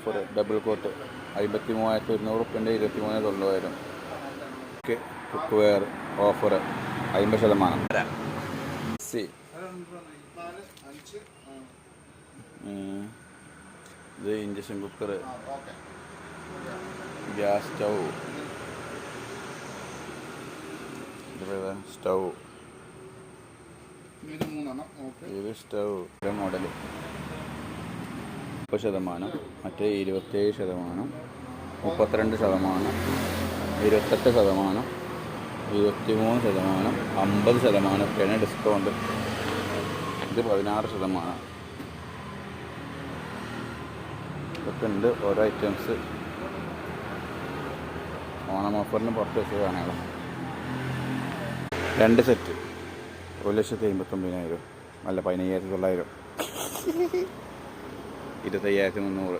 Offer double cot 53,100 23,900. Okay, cook ware offer 50%. See ഇത് induction cooker, gas stove, stove, ഇത് stove model 30%, മറ്റേ 27%, 32%, 28%, 23%, 50% ഒക്കെയാണ് discount. ഇത് 16%. ഇതൊക്കെ ഉണ്ട് ഓരോ ഐറ്റംസ്. ഓണം ഓഫറിന് പർച്ചേസ് ചെയ്യാനാണ്. 2 സെറ്റ് 1,59,000, അല്ല 15,900, 25,300.